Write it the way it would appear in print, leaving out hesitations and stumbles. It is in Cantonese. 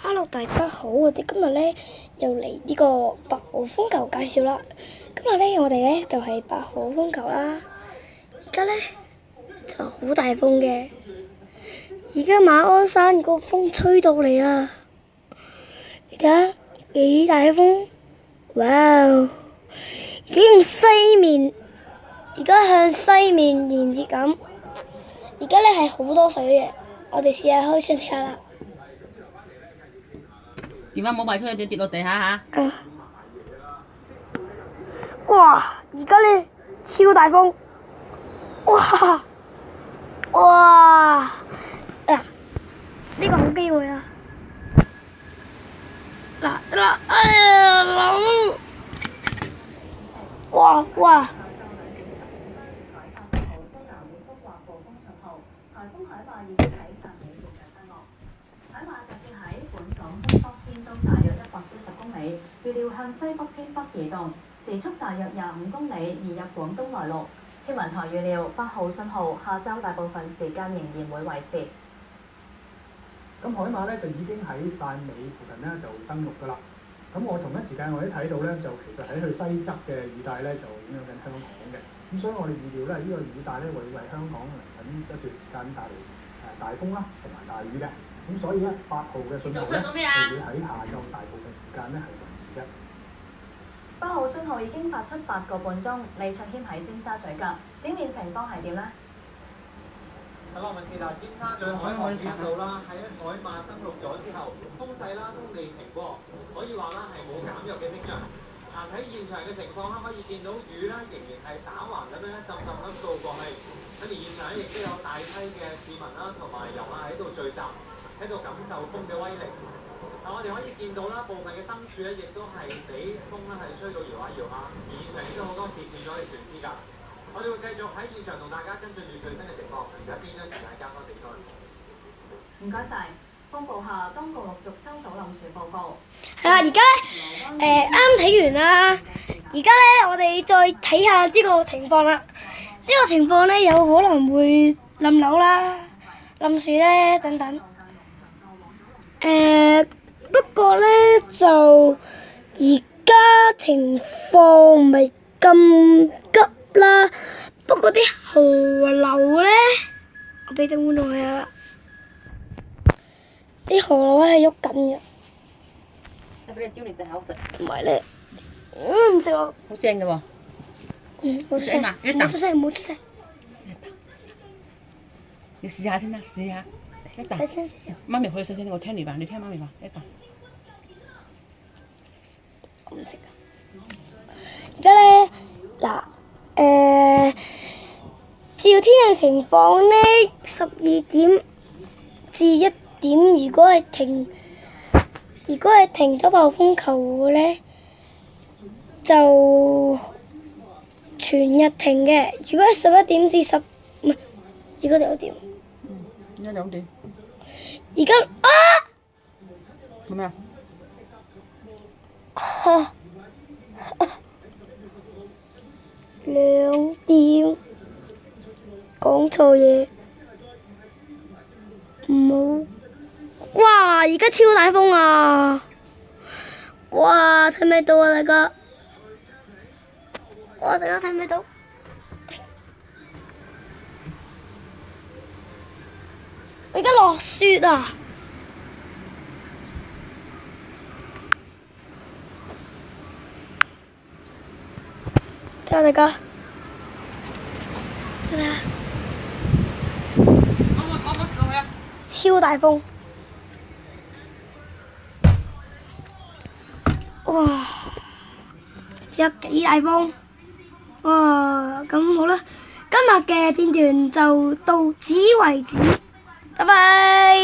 Hello，大家好，我哋今日咧又嚟呢個8號風球介紹啦。今日咧我哋咧就係8號風球啦。而家咧就好大風嘅，而家馬鞍山個風吹到嚟啦。而家幾大風？哇！而家向西面，而家向西面連接咁。而家咧係好多水嘅，我哋試下開窗睇下啦。電話冇賣出去，跌落地下嚇。哇！而家咧超大風，哇！嗱，呢個好機會啊！嗱得啦，哎呀，哇！預料向西北偏北移動，時速大約25公里，移入廣東內陸。天文台預料8號信號下晝大部分時間仍然會維持。咁海馬咧就已經喺汕尾附近咧就登陸㗎啦。咁我同一時間我哋睇到咧，就其實喺佢西側嘅雨帶咧就影響緊香港嘅。咁所以我哋預料咧呢個雨帶咧會為香港嚟緊一段時間帶嚟大風啦同埋大雨嘅。咁所以咧8號嘅信號咧就會喺下晝大部分時間咧係維持嘅。8號信號已經發出8個半鐘。李卓謙喺尖沙咀㗎，市面情況係點呢？係啦，問題就係尖沙咀海岸呢一度啦，喺海馬登陸咗之後，風勢啦都未停過，可以話啦係冇減弱嘅跡象。睇現場嘅情況啦，可以見到雨啦仍然係打橫咁樣一陣陣咁掃過去。咁而現場亦都有大批嘅市民啦同埋遊客喺度聚集，喺度感受風嘅威力。我哋可以見到啦，部分嘅燈柱咧，亦都係俾風咧係吹到搖下搖下，而現場亦都好多鐵斷咗嘅船隻㗎。我哋會繼續喺現場同大家跟進住最新嘅情況。而家先將時間交翻俾佢。唔該晒。風暴下，當局陸續收到冧樹報告。係啦，而家咧啱睇完啦，而家咧我哋再睇下呢個情況啦。呢個情況咧有可能會冧樓啦、冧樹咧等等。不過咧就而家情況唔係咁急啦。不過啲河流咧，我俾啲觀眾睇下啦。啲河流係喐緊嘅。唔係咧，唔食咯。好正嘅喎。冇出聲，冇出聲，冇出聲。你試下先啦，試下。一啖。細聲少少。媽咪可以細聲啲，我聽你話，你聽媽咪話，一啖。我唔食啊。而家咧嗱，照天氣情況咧，12點至1點，如果係停咗8號風球嘅咧，就全日停嘅。如果係11點至唔係，而家2點。而家2點。而家做咩啊？2點，講錯嘢，唔好。哇！而家超大風啊！哇！睇唔睇到啊，大家？哇！大家睇唔睇到？而家落雪啊！睇下大家，睇下，超大風！哇！有幾大風？哇！咁好啦，今日嘅片段就到此為止，拜拜。